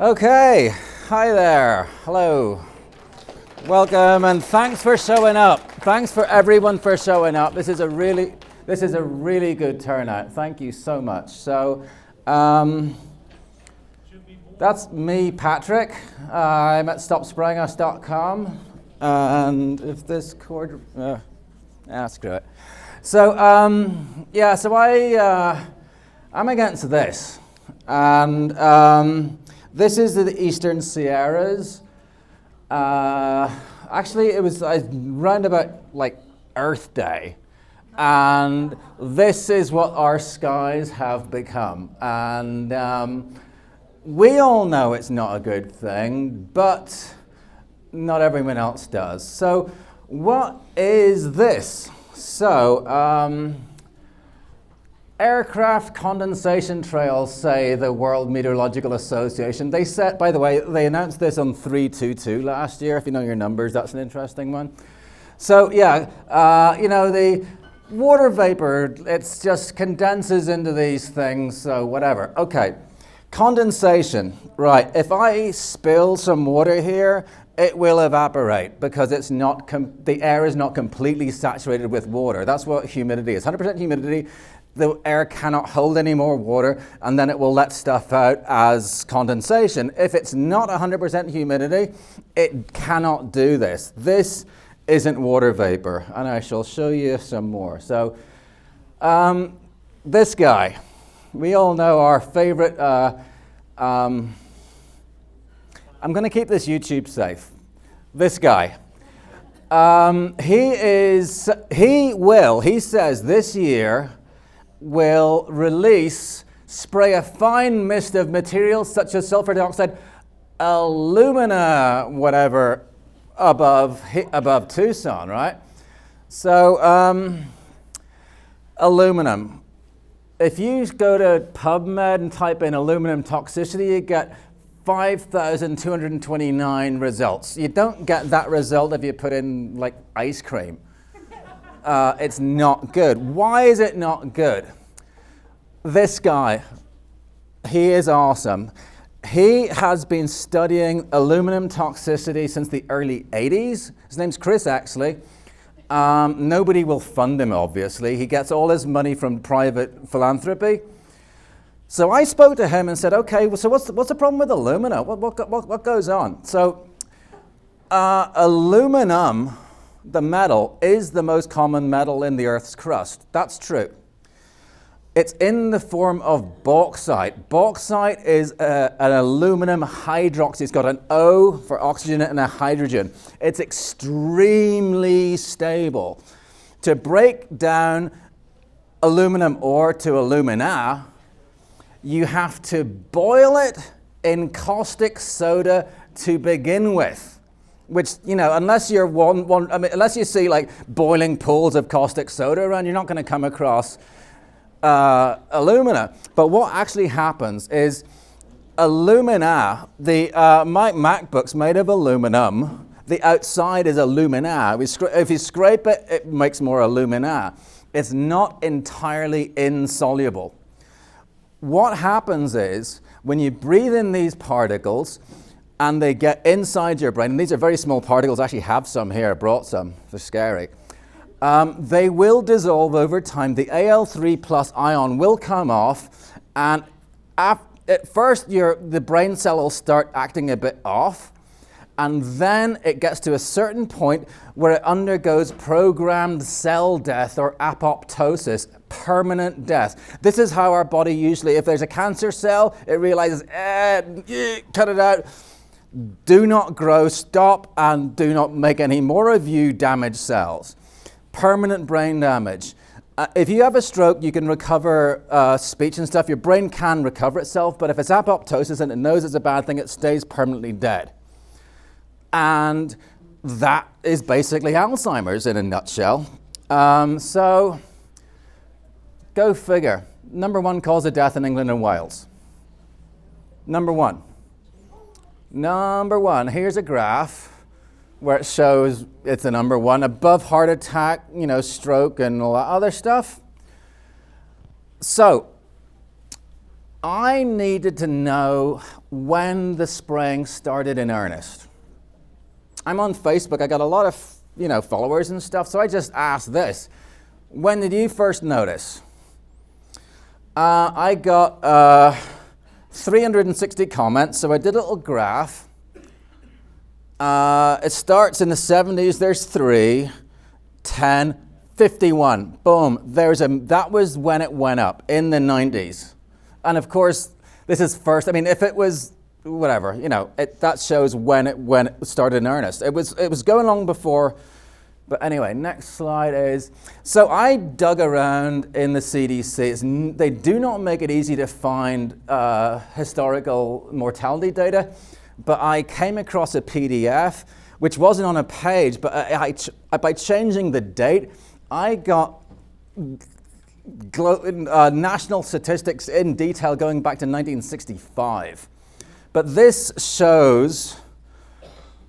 Okay, hi there, hello, welcome, and thanks for showing up. Thanks for everyone for showing up. This is a really good turnout. Thank you so much. So, that's me, Patrick. I'm at stopsprayingus.com, and if this cord, screw it. So, I'm against this, and this is the Eastern Sierras. Actually, it was round about like Earth Day, and this is what our skies have become. And we all know it's not a good thing, but not everyone else does. So, what is this? So, aircraft condensation trails, say the World Meteorological Association. They set, by the way, they announced this on 322 last year. If you know your numbers, that's an interesting one. So yeah, the water vapor, it just condenses into these things, so whatever. Okay, condensation, right. If I spill some water here, it will evaporate because it's not the air is not completely saturated with water. That's what humidity is. 100% humidity. The air cannot hold any more water, and then it will let stuff out as condensation. If it's not 100% humidity, it cannot do this. This isn't water vapor, and I shall show you some more. So, this guy, we all know our favorite. I'm going to keep this YouTube safe. This guy. He says this year, will spray a fine mist of materials such as sulfur dioxide, alumina, whatever, above Tucson, right? So, aluminum. If you go to PubMed and type in aluminum toxicity, you get 5,229 results. You don't get that result if you put in like ice cream. It's not good. Why is it not good? This guy, he is awesome. He has been studying aluminum toxicity since the early 80s. His name's Chris Exley. Nobody will fund him, obviously. He gets all his money from private philanthropy. So I spoke to him and said, okay, well, so what's the problem with alumina? What goes on? So aluminum, the metal, is the most common metal in the Earth's crust. That's true. It's in the form of bauxite. Bauxite is an aluminum hydroxide. It's got an O for oxygen and a hydrogen. It's extremely stable. To break down aluminum ore to alumina, you have to boil it in caustic soda to begin with. Which, unless you're unless you see like boiling pools of caustic soda around, you're not going to come across alumina. But what actually happens is alumina, my MacBook's made of aluminum. The outside is alumina. If you scrape it, it makes more alumina. It's not entirely insoluble. What happens is when you breathe in these particles, and they get inside your brain, and these are very small particles. I actually have some here, I brought some, they're scary. They will dissolve over time. The Al3 plus ion will come off, and at first the brain cell will start acting a bit off, and then it gets to a certain point where it undergoes programmed cell death or apoptosis, permanent death. This is how our body usually, if there's a cancer cell, it realizes, cut it out. Do not grow, stop, and do not make any more of you damaged cells. Permanent brain damage. If you have a stroke, you can recover speech and stuff. Your brain can recover itself, but if it's apoptosis and it knows it's a bad thing, it stays permanently dead. And that is basically Alzheimer's in a nutshell. So, go figure. Number 1 cause of death in England and Wales. Number one, here's a graph where it shows it's a number 1 above heart attack, stroke and all that other stuff. So, I needed to know when the spraying started in earnest. I'm on Facebook, I got a lot of followers and stuff, so I just asked this. When did you first notice? I got 360 comments, so I did a little graph. It starts in the 70s, there's 3, 10, 51. Boom, that was when it went up, in the 90s. And of course, this is first, if it was whatever, that shows when it started in earnest. It was going long before, but anyway, next slide is, so I dug around in the CDC. They do not make it easy to find historical mortality data, but I came across a PDF, which wasn't on a page, but by changing the date, I got national statistics in detail going back to 1965. But this shows,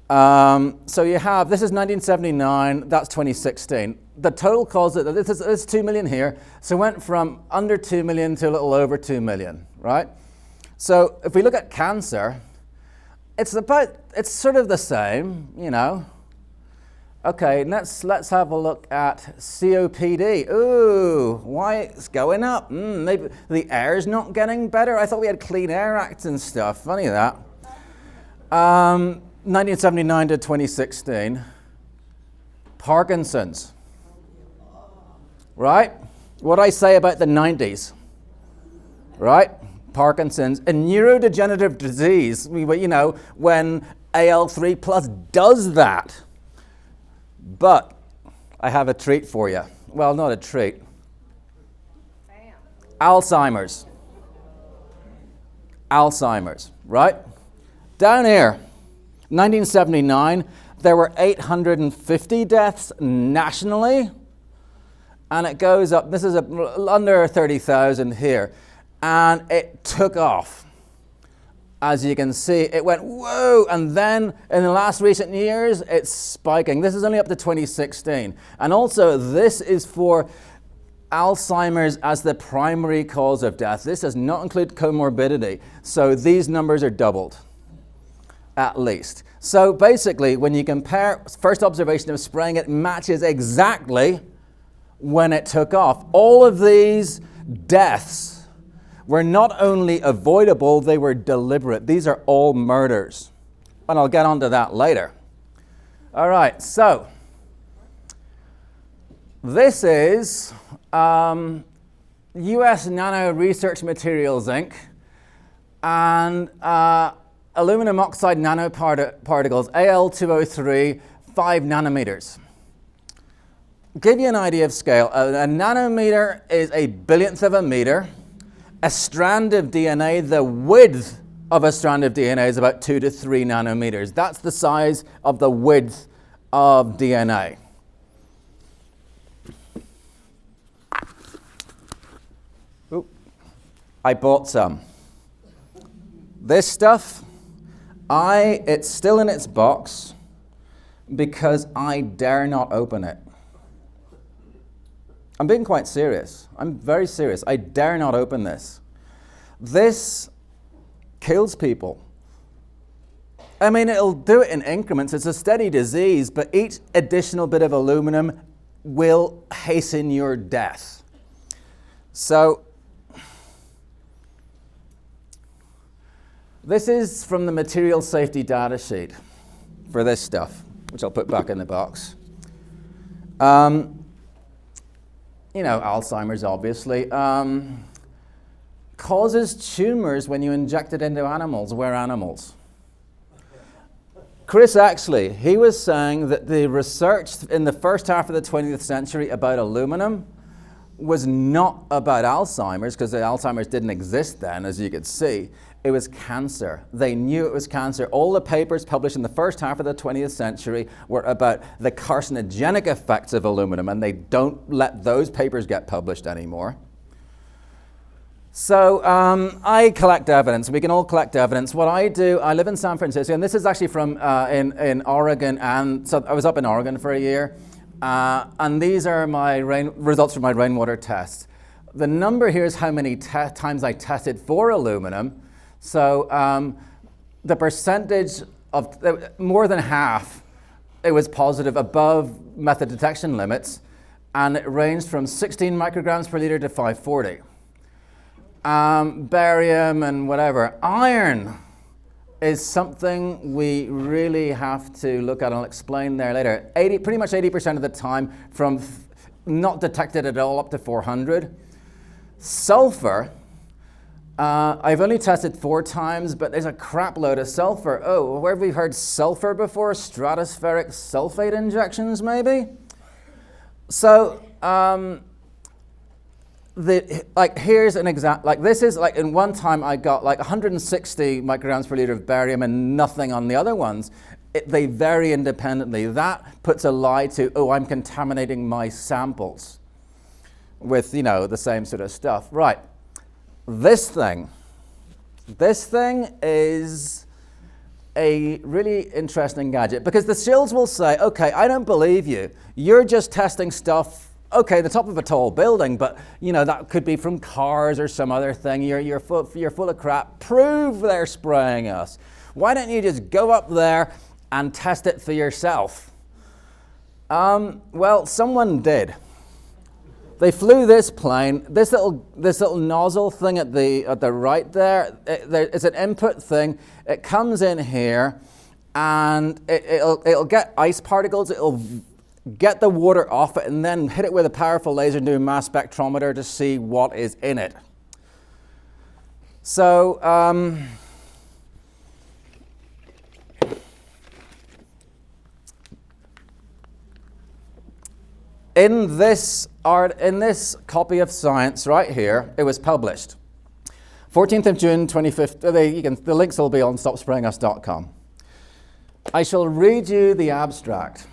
so you have, this is 1979, that's 2016. The total cause, this is 2 million here, so it went from under 2 million to a little over 2 million, right? So if we look at cancer, it's sort of the same, Okay, let's have a look at COPD. Ooh, why it's going up? Maybe the air's not getting better. I thought we had Clean Air Act and stuff. Funny that. 1979 to 2016. Parkinson's. Right? What I say about the 90s. Right? Parkinson's. A neurodegenerative disease. When AL3 plus does that. But I have a treat for you. Well, not a treat. Alzheimer's. Alzheimer's, right? Down here, 1979, there were 850 deaths nationally. And it goes up, this is under 30,000 here. And it took off. As you can see, it went whoa, and then in the last recent years, it's spiking. This is only up to 2016. And also, this is for Alzheimer's as the primary cause of death. This does not include comorbidity. So these numbers are doubled, at least. So basically, when you compare first observation of spraying, it matches exactly when it took off. All of these deaths were not only avoidable, they were deliberate. These are all murders. And I'll get onto that later. All right, so this is US Nano Research Materials, Inc. and aluminum oxide nanoparticles, Al2O3, 5 nanometers. Give you an idea of scale. A nanometer is a billionth of a meter. A strand of DNA, the width of a strand of DNA is about 2 to 3 nanometers. That's the size of the width of DNA. Oop. I bought some. This stuff, it's still in its box because I dare not open it. I'm being quite serious. I'm very serious. I dare not open this. This kills people. It'll do it in increments. It's a steady disease, but each additional bit of aluminum will hasten your death. So, this is from the material safety data sheet for this stuff, which I'll put back in the box. Alzheimer's, obviously, causes tumors when you inject it into animals. We're animals. Chris Exley, he was saying that the research in the first half of the 20th century about aluminum was not about Alzheimer's, because the Alzheimer's didn't exist then, as you could see. It was cancer. They knew it was cancer. All the papers published in the first half of the 20th century were about the carcinogenic effects of aluminum, and they don't let those papers get published anymore. So I collect evidence. We can all collect evidence. What I do, I live in San Francisco, and this is actually from in Oregon, and so I was up in Oregon for a year, and these are my results from my rainwater tests. the number here is how many times I tested for aluminum. So the percentage of more than half, it was positive above method detection limits, and it ranged from 16 micrograms per liter to 540. Barium and whatever. Iron is something we really have to look at, and I'll explain there later. Pretty much 80% of the time, from not detected at all up to 400. Sulfur, I've only tested 4 times, but there's a crap load of sulfur. Oh, where have we heard sulfur before? Stratospheric sulfate injections, maybe? So, here's an example. Like, this is like, in one time I got like 160 micrograms per liter of barium and nothing on the other ones. They vary independently. That puts a lie to, oh, I'm contaminating my samples with, the same sort of stuff. Right. This thing is a really interesting gadget, because the shills will say, okay, I don't believe you. You're just testing stuff, okay, the top of a tall building, but that could be from cars or some other thing. You're full of crap. Prove they're spraying us. Why don't you just go up there and test it for yourself? Well, someone did. They flew this plane. This little nozzle thing at the right there. It's an input thing. It comes in here, and it'll get ice particles. It'll get the water off it, and then hit it with a powerful laser and do a mass spectrometer to see what is in it. So, in this copy of Science right here, it was published 14th of June 2015. The links will be on stopsprayingus.com. I shall read you the abstract.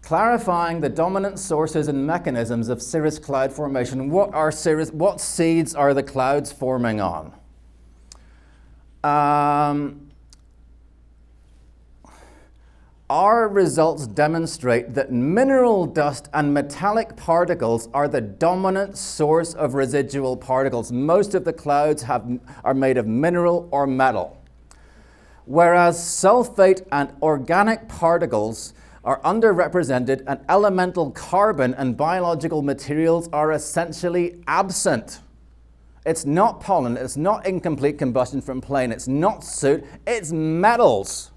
Clarifying the dominant sources and mechanisms of cirrus cloud formation. What seeds are the clouds forming on? Our results demonstrate that mineral dust and metallic particles are the dominant source of residual particles. Most of the clouds are made of mineral or metal, whereas sulfate and organic particles are underrepresented, and elemental carbon and biological materials are essentially absent. It's not pollen, it's not incomplete combustion from plane, it's not soot, it's metals.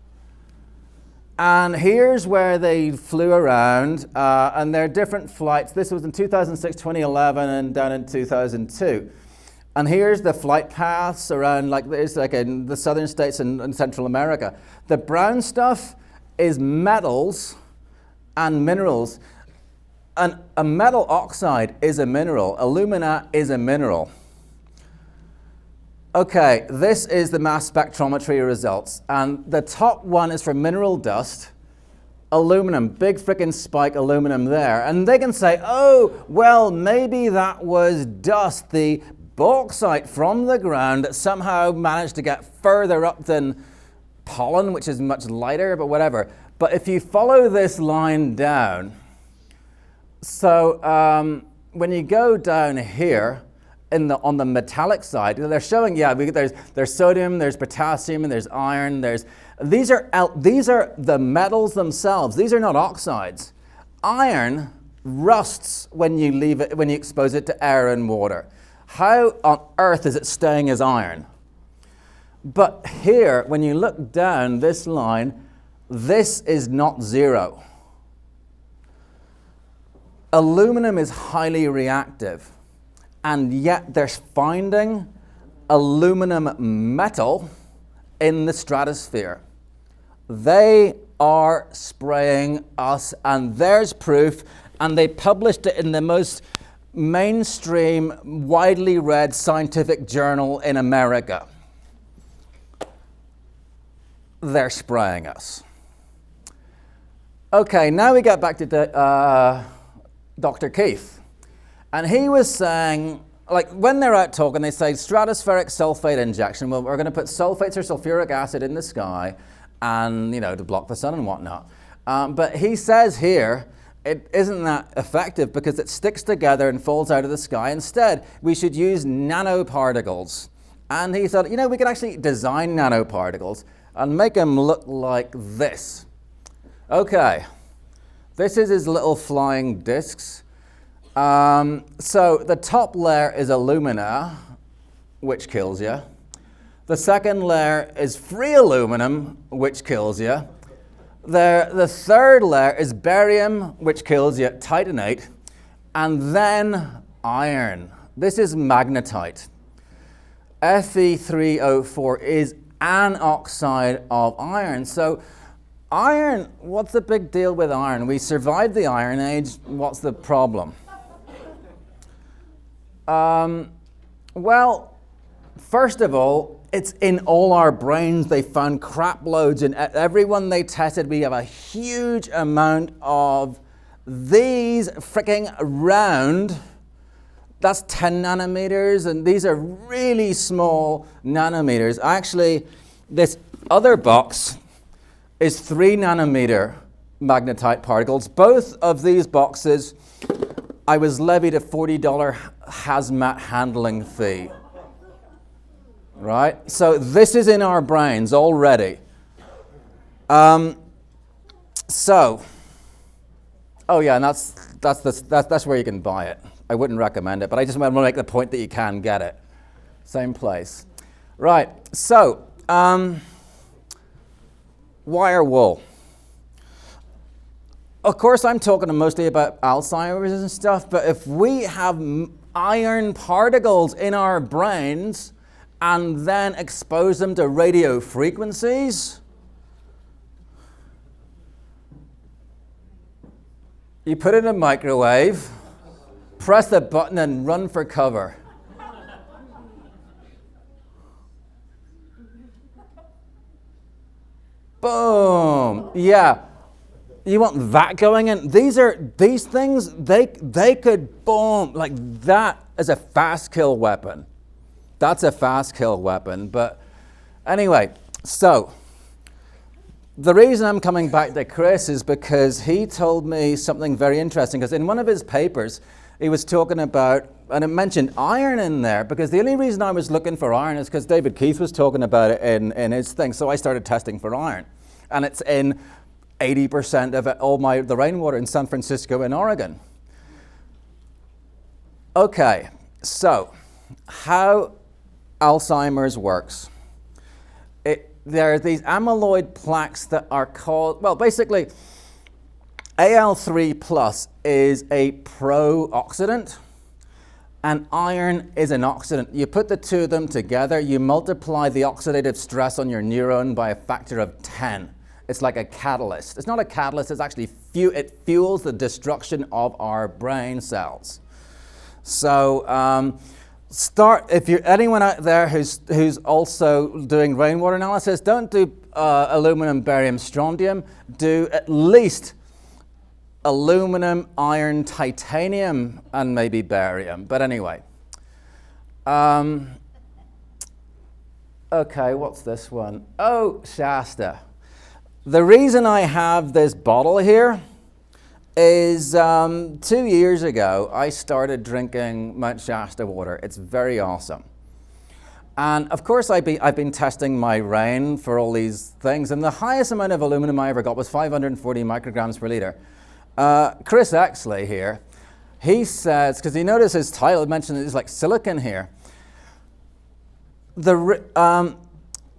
And here's where they flew around, and there are different flights. This was in 2006, 2011, and down in 2002. And here's the flight paths around, like in the southern states and Central America. The brown stuff is metals and minerals. And a metal oxide is a mineral. Alumina is a mineral. Okay, this is the mass spectrometry results. And the top one is for mineral dust, aluminum, big frickin' spike aluminum there. And they can say, oh, well, maybe that was dust, the bauxite from the ground that somehow managed to get further up than pollen, which is much lighter, but whatever. But if you follow this line down, so when you go down here on the metallic side, they're showing, there's sodium, there's potassium, and there's iron. These are the metals themselves. These are not oxides. Iron rusts when you expose it to air and water. How on earth is it staying as iron? But here, when you look down this line, this is not zero. Aluminum is highly reactive, and yet they're finding aluminum metal in the stratosphere. They are spraying us, and there's proof, and they published it in the most mainstream, widely read scientific journal in America. They're spraying us. Okay, now we get back to Dr. Keith. And he was saying, like, when they're out talking, they say stratospheric sulfate injection. Well, we're going to put sulfates or sulfuric acid in the sky and, to block the sun and whatnot. But he says here, it isn't that effective because it sticks together and falls out of the sky. Instead, we should use nanoparticles. And he thought, you know, we could actually design nanoparticles and make them look like this. Okay, this is his little flying discs. So the top layer is alumina, which kills you. The second layer is free aluminum, which kills you. The third layer is barium, which kills you, titanate. And then iron. This is magnetite. Fe3O4 is an oxide of iron. So iron, what's the big deal with iron? We survived the Iron Age. What's the problem? Well, first of all, it's in all our brains. They found crap loads in everyone they tested. We have a huge amount of these freaking round. That's 10 nanometers, and these are really small nanometers. Actually, this other box is 3 nanometer magnetite particles. Both of these boxes, I was levied a $40 hazmat handling fee. Right? So this is in our brains already. Oh yeah, and that's where you can buy it. I wouldn't recommend it, but I just want to make the point that you can get it. Same place. Right, so wire wool. Of course, I'm talking mostly about Alzheimer's and stuff, but if we have iron particles in our brains and then expose them to radio frequencies, you put it in a microwave, press the button and run for cover. Boom. Yeah. You want that going in? These things, they could boom, like that is a fast kill weapon. That's a fast kill weapon. But anyway, so the reason I'm coming back to Chris is because he told me something very interesting, because in one of his papers, he was talking about, and it mentioned iron in there, because the only reason I was looking for iron is because David Keith was talking about it in his thing, so I started testing for iron. And it's in 80% of the rainwater in San Francisco and Oregon. Okay, so how Alzheimer's works. There are these amyloid plaques that are called, well, basically, Al3 plus is a pro-oxidant, and iron is an oxidant. You put the two of them together, you multiply the oxidative stress on your neuron by a factor of 10. It's like a catalyst. It's not a catalyst, it's actually, it fuels the destruction of our brain cells. So, if you're anyone out there who's also doing rainwater analysis, don't do aluminum, barium, strontium. Do at least aluminum, iron, titanium, and maybe barium. But anyway. Okay, what's this one? Oh, Shasta. The reason I have this bottle here is 2 years ago, I started drinking Mount Shasta water. It's very awesome. And of course, I've been testing my rain for all these things, and the highest amount of aluminum I ever got was 540 micrograms per liter. Chris Exley here, he says, because you notice his title, it mentioned it's like silicon here.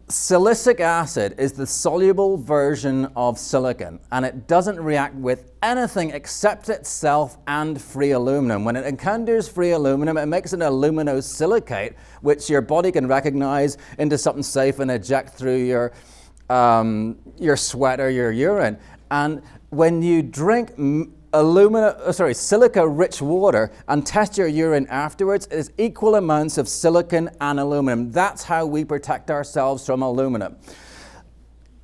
Silicic acid is the soluble version of silicon, and it doesn't react with anything except itself and free aluminum. When it encounters free aluminum, it makes an aluminosilicate, which your body can recognize into something safe and eject through your sweat or your urine. And when you drink silica-rich water and test your urine afterwards, it's equal amounts of silicon and aluminum. That's how we protect ourselves from aluminum.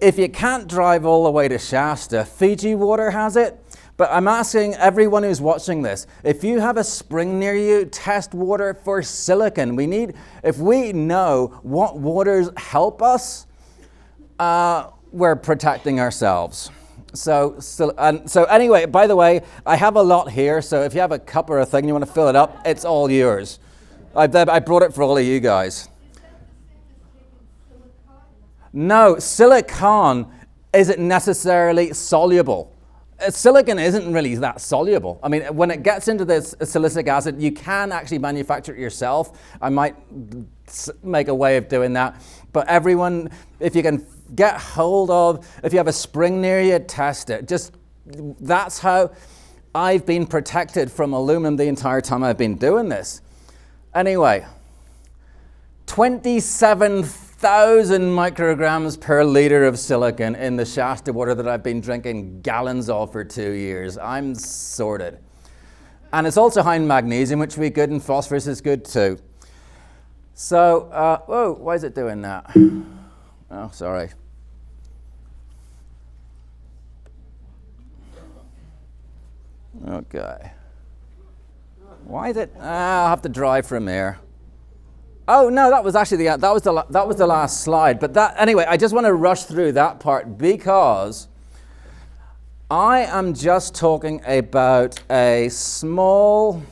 If you can't drive all the way to Shasta, Fiji water has it. But I'm asking everyone who's watching this, if you have a spring near you, test water for silicon. If we know what waters help us, we're protecting ourselves. So anyway, by the way, I have a lot here, so if you have a cup or a thing you want to fill it up, it's all yours. I brought it for all of you guys. No, silicon isn't necessarily soluble. Silicon isn't really that soluble. I mean, when it gets into this silicic acid, you can actually manufacture it yourself. I might make a way of doing that. But everyone, if you can get hold of, if you have a spring near you, test it. That's how I've been protected from aluminum the entire time I've been doing this. Anyway, 27,000 micrograms per liter of silicon in the Shasta water that I've been drinking gallons of for 2 years. I'm sorted. And it's also high in magnesium, which would be good, and phosphorus is good too. So, whoa, why is it doing that? Oh, sorry. Okay. Why is it? I'll have to drive from here. Oh no, that was actually that was the last slide. But anyway, I just want to rush through that part because I am just talking about a small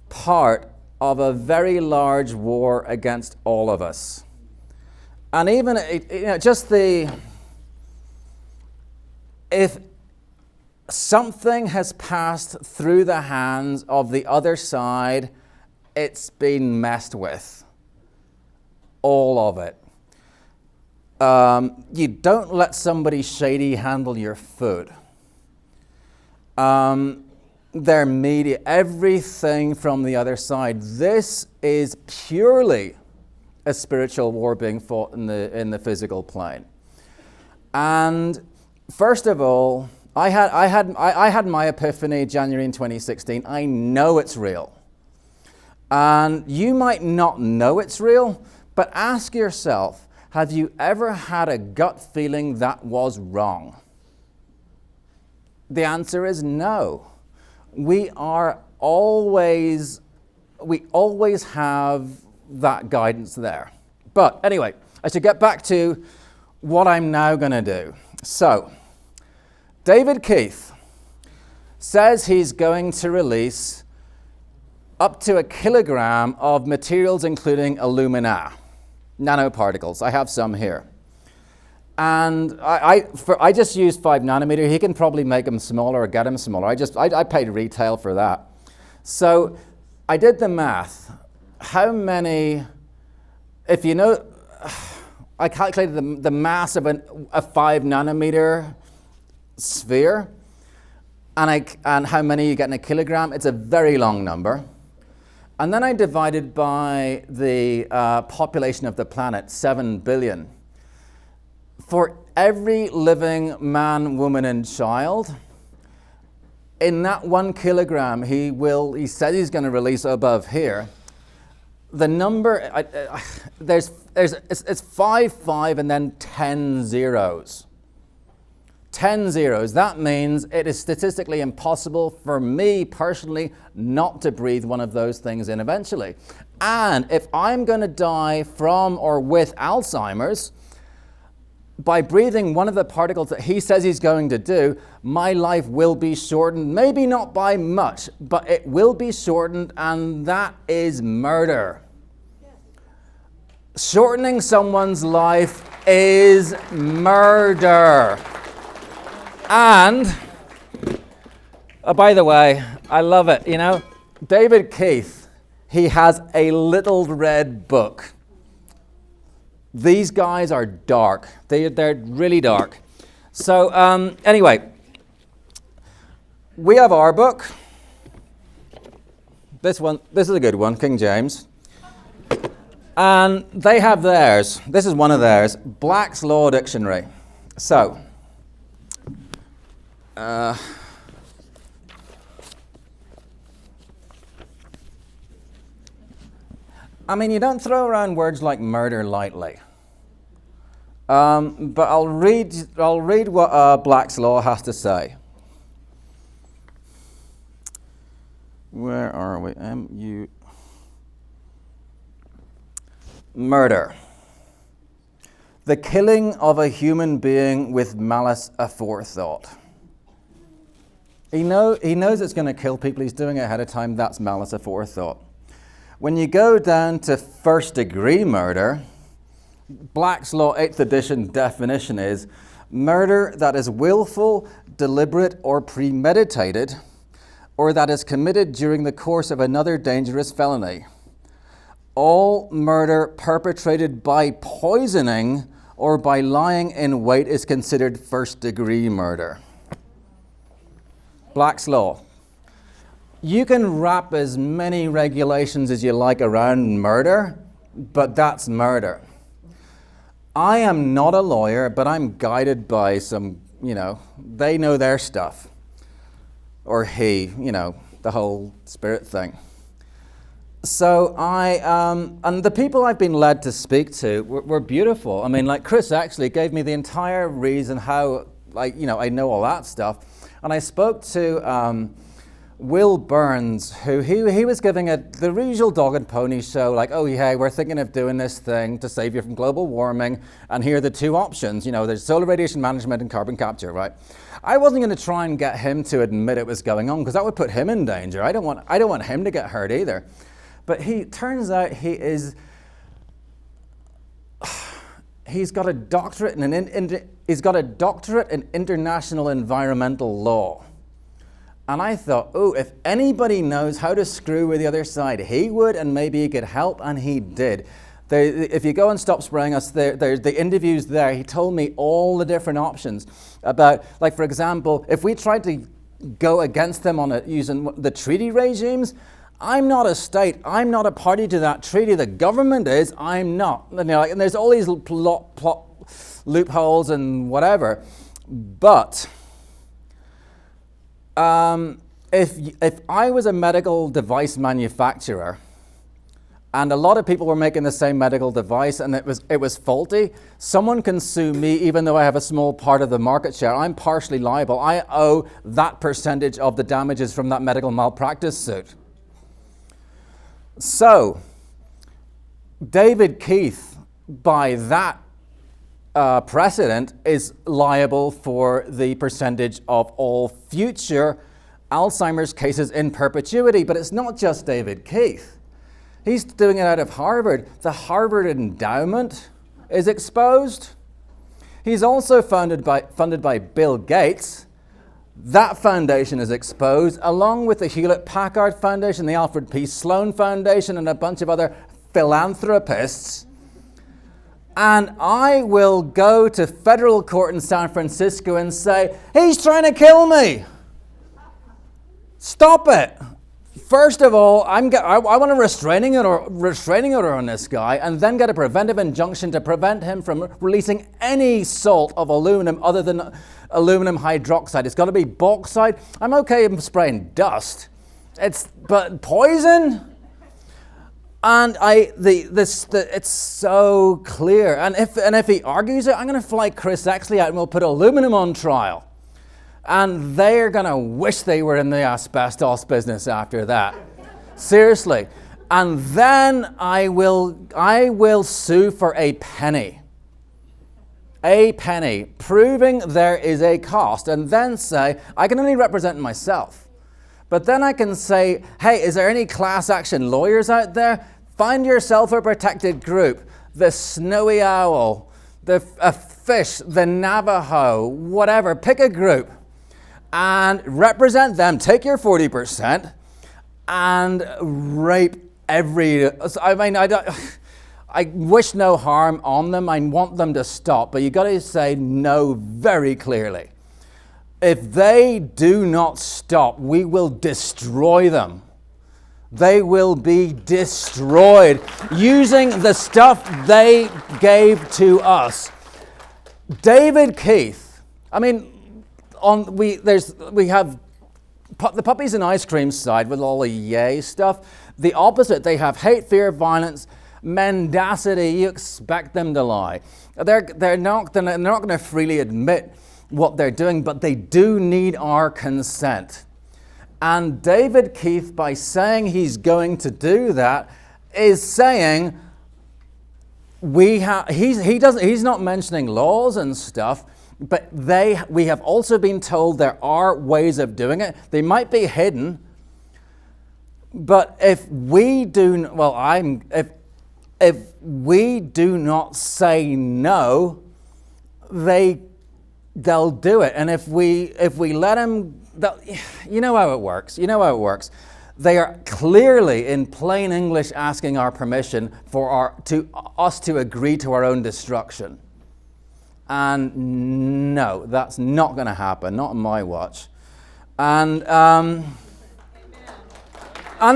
part of a very large war against all of us. And even if something has passed through the hands of the other side, it's been messed with. All of it. You don't let somebody shady handle your food. Their media, everything from the other side. This is purely a spiritual war being fought in the physical plane. And first of all, I had my epiphany January in 2016. I know it's real. And you might not know it's real, but ask yourself, have you ever had a gut feeling that was wrong? The answer is no. We always have that guidance there. But anyway, I should get back to what I'm now going to do. So, David Keith says he's going to release up to 1 kilogram of materials including alumina, nanoparticles. I have some here. And I just used 5 nanometer. He can probably make them smaller or get them smaller. I paid retail for that. So I did the math. How many, if you know, I calculated the mass of a 5 nanometer sphere, and how many you get in a kilogram. It's a very long number. And then I divided by the population of the planet, 7 billion. For every living man, woman, and child, in that 1 kilogram, he said he's going to release above here. The number, it's 5 and then 10 zeros. 10 zeros. That means it is statistically impossible for me personally not to breathe one of those things in eventually. And if I'm going to die from or with Alzheimer's, by breathing one of the particles that he says he's going to do, my life will be shortened, maybe not by much, but it will be shortened, and that is murder. Shortening someone's life is murder. And, by the way, I love it, you know, David Keith, he has a little red book. These guys are dark. They're really dark. So anyway, we have our book. This is a good one, King James. And they have theirs. This is one of theirs, Black's Law Dictionary. So, I mean, you don't throw around words like murder lightly. But I'll read what Black's Law has to say. Where are we? Murder. the killing of a human being with malice aforethought. He knows it's going to kill people. He's doing it ahead of time. That's malice aforethought. When you go down to first-degree murder, Black's Law 8th edition definition is murder that is willful, deliberate, or premeditated, or that is committed during the course of another dangerous felony. All murder perpetrated by poisoning or by lying in wait is considered first-degree murder. Black's Law. You can wrap as many regulations as you like around murder, but that's murder. I am not a lawyer, but I'm guided by some, they know their stuff. Or he, the whole spirit thing. So and the people I've been led to speak to were beautiful. I mean, like Chris Exley gave me the entire reason how, I know all that stuff. And I spoke to Will Burns, who he was giving the usual dog and pony show, like, oh, hey, we're thinking of doing this thing to save you from global warming, and here are the two options. There's solar radiation management and carbon capture, right? I wasn't going to try and get him to admit it was going on, because that would put him in danger. I don't want him to get hurt either. But turns out he's got a doctorate in international environmental law. And I thought, if anybody knows how to screw with the other side, he would, and maybe he could help, and he did. If you go and Stop Spraying Us, there's the interviews there. He told me all the different options about, like, for example, if we tried to go against them on using the treaty regimes, I'm not a state. I'm not a party to that treaty. The government is. I'm not. And there's all these plot loopholes and whatever. But if I was a medical device manufacturer, and a lot of people were making the same medical device, and it was faulty, someone can sue me even though I have a small part of the market share. I'm partially liable. I owe that percentage of the damages from that medical malpractice suit. So, David Keith, by that precedent, is liable for the percentage of all future Alzheimer's cases in perpetuity. But it's not just David Keith. He's doing it out of Harvard. The Harvard endowment is exposed. He's also funded by Bill Gates. That foundation is exposed, along with the Hewlett-Packard Foundation, the Alfred P. Sloan Foundation, and a bunch of other philanthropists. And I will go to federal court in San Francisco and say, he's trying to kill me. Stop it. First of all, I want a restraining order on this guy, and then get a preventive injunction to prevent him from releasing any salt of aluminum other than aluminum hydroxide. It's got to be bauxite. I'm okay with spraying dust. But poison? And it's so clear. And if he argues it, I'm going to fly Chris Exley out and we'll put aluminum on trial. And they're going to wish they were in the asbestos business after that. Seriously. And then I will sue for a penny. A penny, proving there is a cost, and then say, I can only represent myself. But then I can say, hey, is there any class action lawyers out there? Find yourself a protected group. The snowy owl, a fish, the Navajo, whatever. Pick a group and represent them. Take your 40% and rape I wish no harm on them. I want them to stop. But you got to say no very clearly. If they do not stop, we will destroy them. They will be destroyed using the stuff they gave to us. David Keith. I mean, we have the puppies and ice cream side with all the yay stuff. The opposite. They have hate, fear, violence, mendacity. You expect them to lie. They're not going to freely admit what they're doing, but they do need our consent. And David Keith, by saying he's going to do that, is saying, he's not mentioning laws and stuff, but we have also been told there are ways of doing it. They might be hidden, but if we do, if we do not say no, they'll do it. And if we let them, you know how it works. You know how it works. They are clearly, in plain English, asking our permission for us to agree to our own destruction. And no, that's not going to happen. Not on my watch. And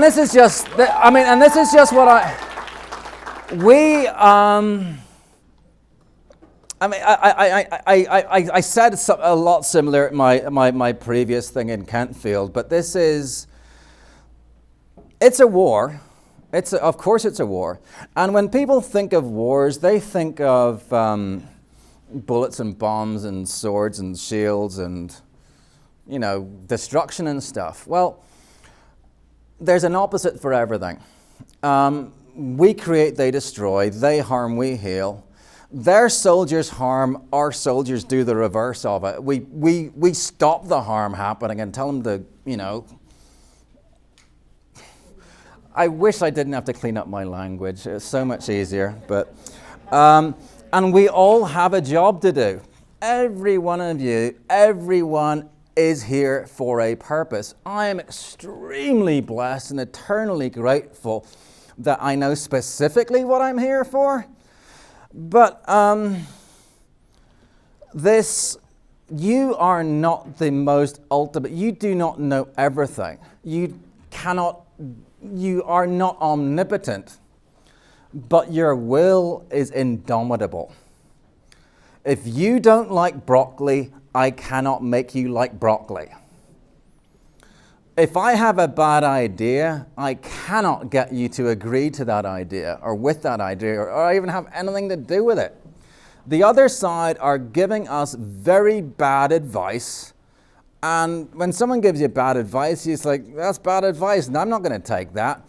this is just. And this is just what I said a lot similar at my previous thing in Kentfield, but this is. It's a war. Of course it's a war. And when people think of wars, they think of bullets and bombs and swords and shields and, destruction and stuff. Well, there's an opposite for everything. We create, they destroy. They harm, we heal. Their soldiers harm, our soldiers do the reverse of it. We stop the harm happening and tell them to, I wish I didn't have to clean up my language. It's so much easier. But and we all have a job to do. Every one of you, everyone is here for a purpose. I am extremely blessed and eternally grateful that I know specifically what I'm here for. But you are not the most ultimate. You do not know everything. You are not omnipotent, but your will is indomitable. If you don't like broccoli, I cannot make you like broccoli. If I have a bad idea, I cannot get you to agree to that idea or with that idea or even have anything to do with it. The other side are giving us very bad advice. And when someone gives you bad advice, it's like, that's bad advice, and I'm not going to take that.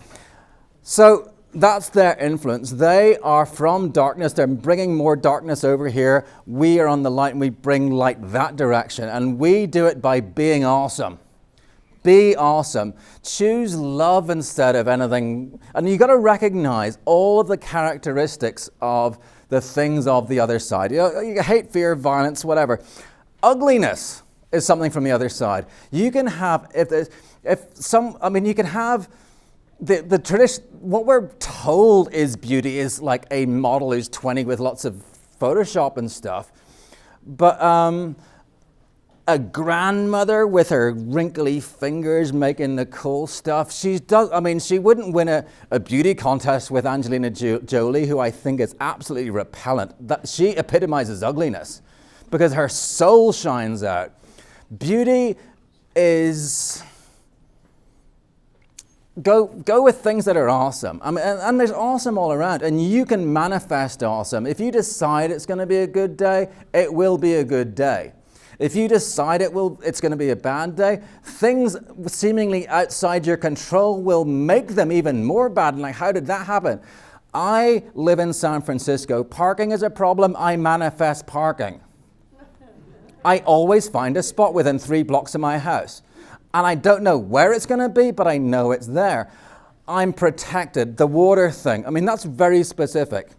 So that's their influence. They are from darkness. They're bringing more darkness over here. We are on the light, and we bring light that direction. And we do it by being awesome. Be awesome. Choose love instead of anything. And you've got to recognize all of the characteristics of the things of the other side. You hate, fear, violence, whatever. Ugliness is something from the other side. You can have, you can have the tradition, what we're told is beauty is like a model who's 20 with lots of Photoshop and stuff. But a grandmother with her wrinkly fingers making the cool stuff, she wouldn't win a beauty contest with Angelina Jolie, who I think is absolutely repellent. She epitomizes ugliness because her soul shines out. Beauty is go with things that are awesome. And there's awesome all around, and you can manifest awesome. If you decide it's going to be a good day, it will be a good day. If you decide it's going to be a bad day, things seemingly outside your control will make them even more bad. And like, how did that happen? I live in San Francisco. Parking is a problem. I manifest parking. I always find a spot within 3 blocks of my house. And I don't know where it's going to be, but I know it's there. I'm protected. The water thing, that's very specific.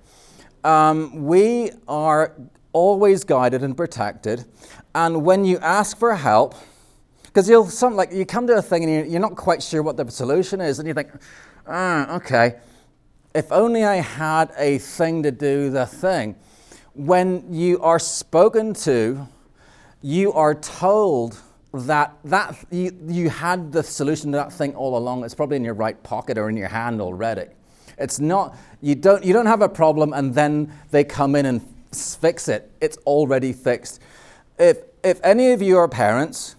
We are always guided and protected. And when you ask for help, because you come to a thing and you're not quite sure what the solution is, and you think, okay, if only I had a thing to do the thing. When you are spoken to, you are told that you had the solution to that thing all along. It's probably in your right pocket or in your hand already. It's not, you don't have a problem and then they come in and fix it. It's already fixed. If any of you are parents,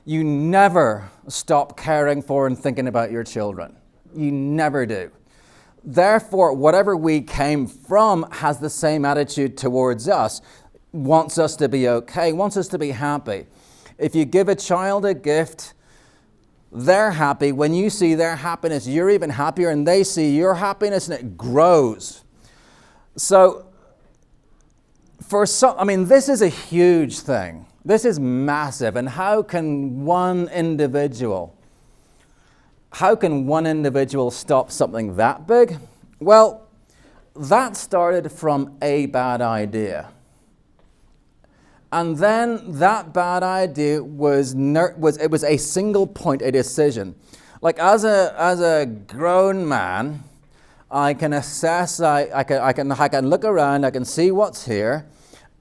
you never stop caring for and thinking about your children. You never do. Therefore, whatever we came from has the same attitude towards us. Wants us to be okay, wants us to be happy. If you give a child a gift, they're happy. When you see their happiness, you're even happier, and they see your happiness, and it grows. So I mean, this is a huge thing. This is massive. And how can one individual stop something that big? Well, that started from a bad idea. And then that bad idea was a single point, a decision. Like as a grown man, I can assess, I can look around, I can see what's here,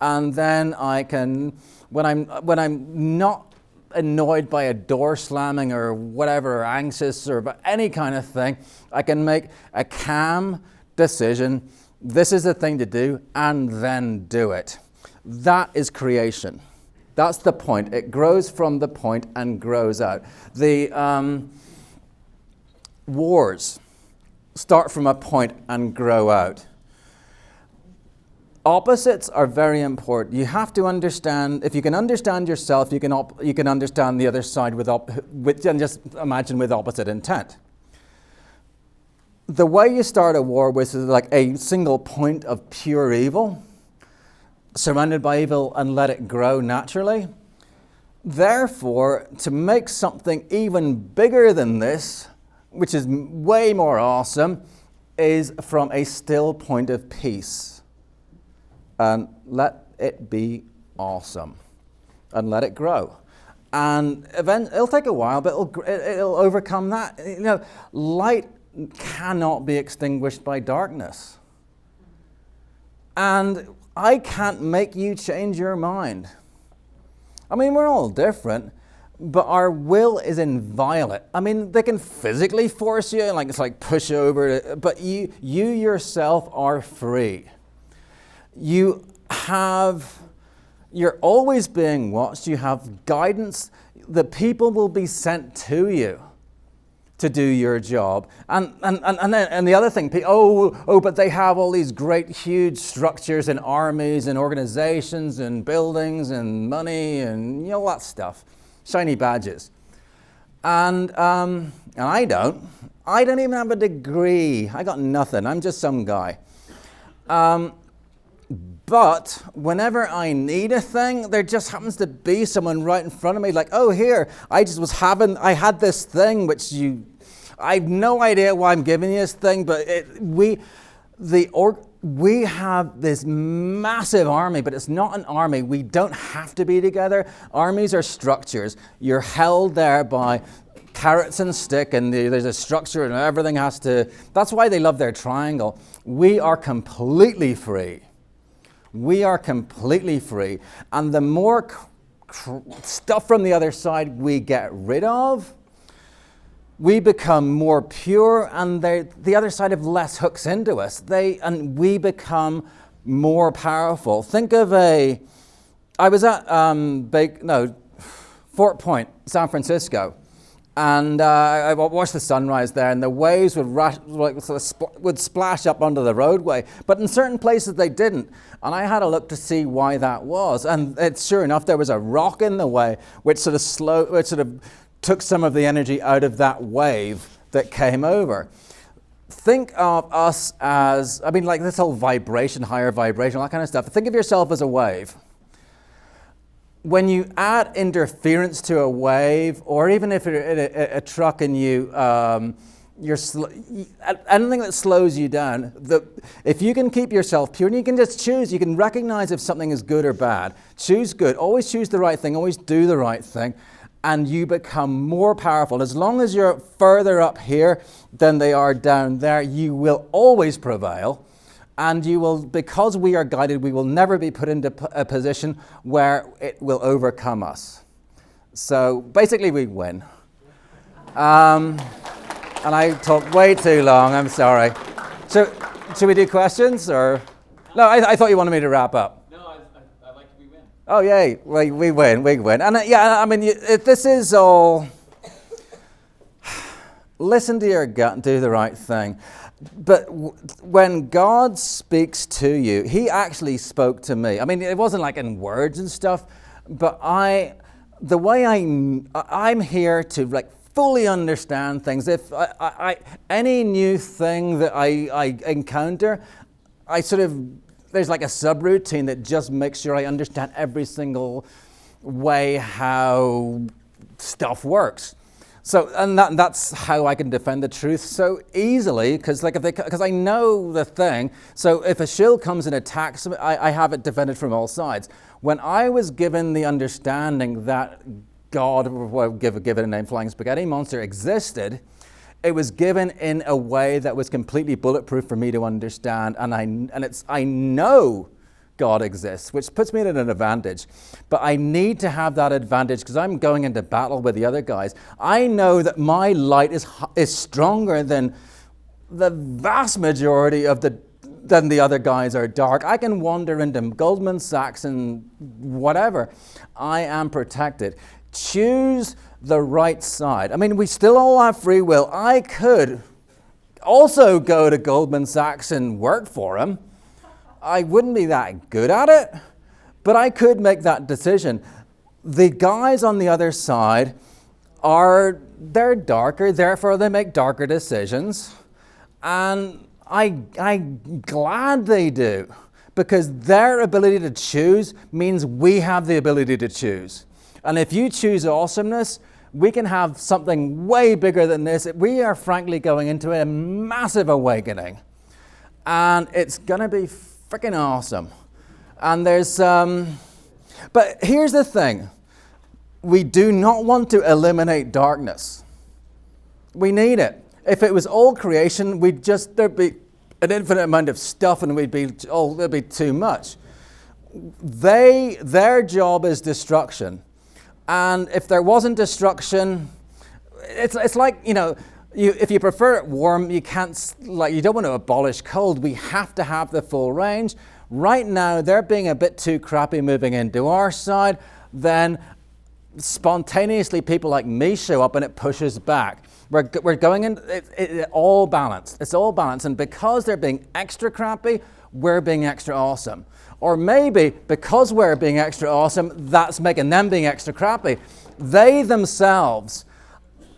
and then I can, when I'm not annoyed by a door slamming or whatever, or anxious or any kind of thing, I can make a calm decision. This is the thing to do, and then do it. That is creation. That's the point. It grows from the point and grows out. The wars start from a point and grow out. Opposites are very important. You have to understand, if you can understand yourself, you can understand the other side and just imagine with opposite intent. The way you start a war with is like a single point of pure evil, surrounded by evil, and let it grow naturally. Therefore, to make something even bigger than this, which is way more awesome, is from a still point of peace. And let it be awesome. And let it grow. And it'll take a while, but it'll overcome that. You know, light cannot be extinguished by darkness. And I can't make you change your mind. I mean, we're all different, but our will is inviolate. I mean, they can physically force you, like it's like push over, but you yourself are free. You're always being watched. You have guidance. The people will be sent to you to do your job. And the other thing, but they have all these great, huge structures and armies and organizations and buildings and money and all that stuff. Shiny badges. And I don't even have a degree. I got nothing. I'm just some guy. But whenever I need a thing, there just happens to be someone right in front of me, like, oh, here, I had this thing, I have no idea why I'm giving you this thing, but we have this massive army, but it's not an army. We don't have to be together. Armies are structures. You're held there by carrots and stick, and there's a structure, and everything has to. That's why they love their triangle. We are completely free. We are completely free. And the more stuff from the other side we get rid of, we become more pure, and the other side have less hooks into us. And we become more powerful. Think of I was at Fort Point, San Francisco, and I watched the sunrise there, and the waves would splash up onto the roadway, but in certain places they didn't. And I had a look to see why that was. And sure enough, there was a rock in the way, which sort of took some of the energy out of that wave that came over. Think of us as, like this whole vibration, higher vibration, all that kind of stuff. Think of yourself as a wave. When you add interference to a wave, or even if you're in a truck and anything that slows you down, if you can keep yourself pure, and you can just choose, you can recognize if something is good or bad. Choose good. Always choose the right thing. Always do the right thing. And you become more powerful. As long as you're further up here than they are down there, you will always prevail. And you will, because we are guided, we will never be put into a position where it will overcome us. So basically we win. And I talked way too long, I'm sorry. So, should we do questions or? No, I thought you wanted me to wrap up. No, I like we win. Oh yay, we win. And this is all, listen to your gut and do the right thing. But when God speaks to you, he actually spoke to me. It wasn't like in words and stuff, but the way I'm here to fully understand things. If any new thing that I encounter, there's like a subroutine that just makes sure I understand every single way how stuff works. So, and that's how I can defend the truth so easily, because I know the thing. So if a shield comes and attacks me, I have it defended from all sides. When I was given the understanding that God, well, give it a name, Flying Spaghetti Monster, existed, it was given in a way that was completely bulletproof for me to understand, and I know God exists, which puts me at an advantage. But I need to have that advantage because I'm going into battle with the other guys. I know that my light is stronger than the vast majority of than the other guys are dark. I can wander into Goldman Sachs and whatever. I am protected. Choose the right side. I mean, we still all have free will. I could also go to Goldman Sachs and work for him. I wouldn't be that good at it, but I could make that decision. The guys on the other side they're darker, therefore they make darker decisions. And I'm glad they do, because their ability to choose means we have the ability to choose. And if you choose awesomeness, we can have something way bigger than this. We are frankly going into a massive awakening. And it's going to be freaking awesome. And but here's the thing. We do not want to eliminate darkness. We need it. If it was all creation, there'd be an infinite amount of stuff and it'd be too much. Their job is destruction. And if there wasn't destruction, it's like, if you prefer it warm, you don't want to abolish cold. We have to have the full range. Right now, they're being a bit too crappy moving into our side. Then spontaneously, people like me show up and it pushes back. We're going in, it's all balanced. It's all balanced. And because they're being extra crappy, we're being extra awesome. Or maybe because we're being extra awesome, that's making them being extra crappy. They themselves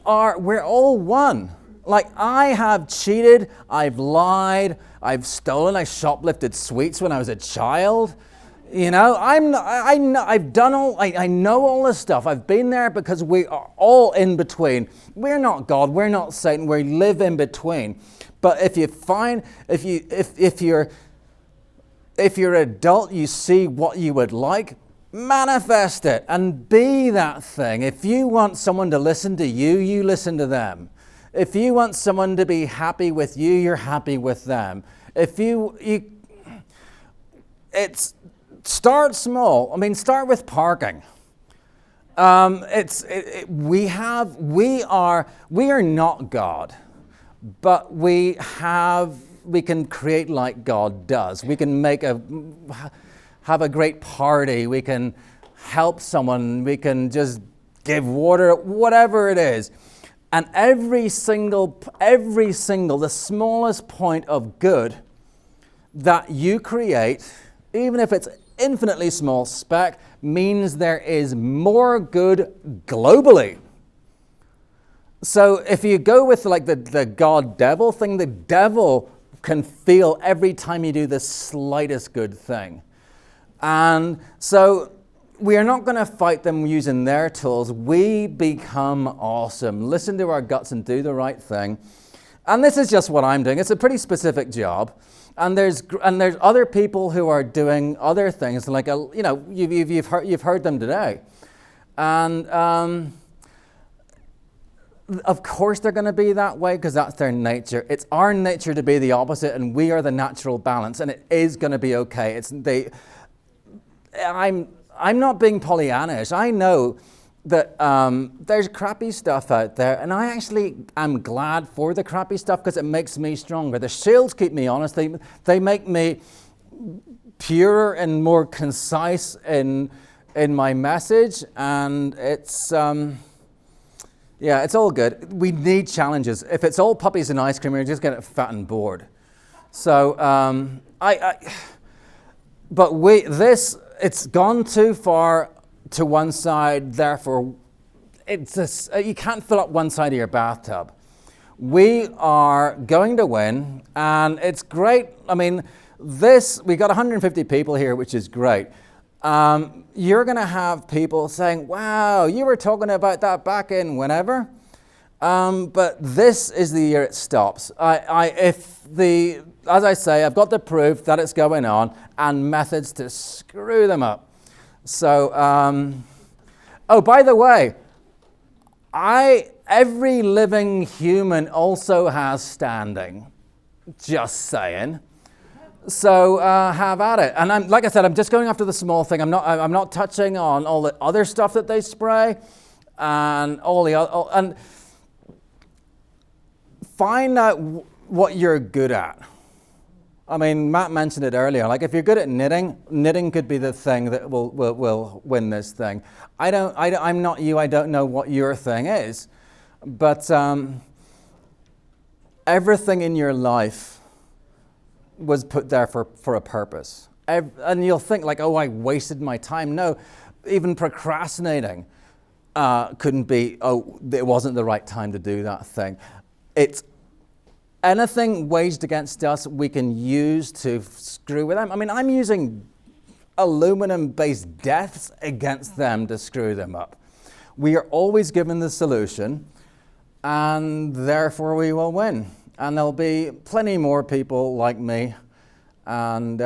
we're all one. Like, I have cheated, I've lied, I've stolen, I shoplifted sweets when I was a child. I know all this stuff. I've been there because we are all in between. We're not God, we're not Satan, we live in between. But if you're adult, you see what you would like, manifest it and be that thing. If you want someone to listen to you, you listen to them. If you want someone to be happy with you, you're happy with them. Start small. I mean, start with parking. We are not God, but we can create like God does. We can have a great party. We can help someone. We can just give water, whatever it is. And every single, the smallest point of good that you create, even if it's infinitely small speck, means there is more good globally. So if you go with like the God-devil thing, the devil can feel every time you do the slightest good thing. And so we are not going to fight them using their tools. We become awesome. Listen to our guts and do the right thing. And this is just what I'm doing. It's a pretty specific job. And there's other people who are doing other things, like you've heard them today. And of course they're going to be that way because that's their nature. It's our nature to be the opposite, and we are the natural balance, and it is going to be okay. I'm not being Pollyannish. I know that there's crappy stuff out there, and I actually am glad for the crappy stuff because it makes me stronger. The shields keep me honest. They make me purer and more concise in my message, and it's all good. We need challenges. If it's all puppies and ice cream, you're just getting fat and bored. So it's gone too far to one side, therefore you can't fill up one side of your bathtub. We are going to win, and it's great. I mean, we got 150 people here, which is great. You're going to have people saying, wow, you were talking about that back in whenever. But this is the year it stops. As I say, I've got the proof that it's going on and methods to screw them up. So, oh, by the way, every living human also has standing. Just saying. So have at it. And like I said, I'm just going after the small thing. I'm not touching on all the other stuff that they spray and all the other. And find out what you're good at. I mean, Matt mentioned it earlier. Like, if you're good at knitting could be the thing that will win this thing. I'm not you. I don't know what your thing is, but everything in your life was put there for a purpose. And you'll think like, oh, I wasted my time. No, even procrastinating couldn't be, oh, it wasn't the right time to do that thing. It's anything waged against us we can use to screw with them. I mean, I'm using aluminum-based deaths against them to screw them up. We are always given the solution, and therefore we will win. And there'll be plenty more people like me, and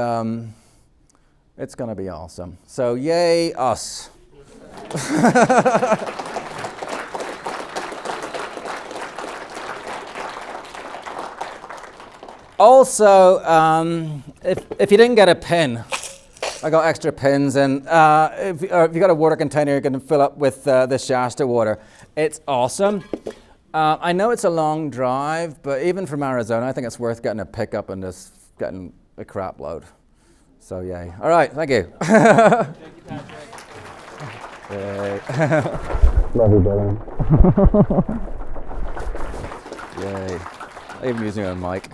it's going to be awesome. So yay us. Also, if you didn't get a pin, I got extra pins, and if you got a water container, you can fill up with the Shasta water. It's awesome. I know it's a long drive, but even from Arizona, I think it's worth getting a pickup and just getting a crap load. So yay. All right, thank you. Thank you, Patrick. Yay. Love you, brother. Yay. I'm even using a mic.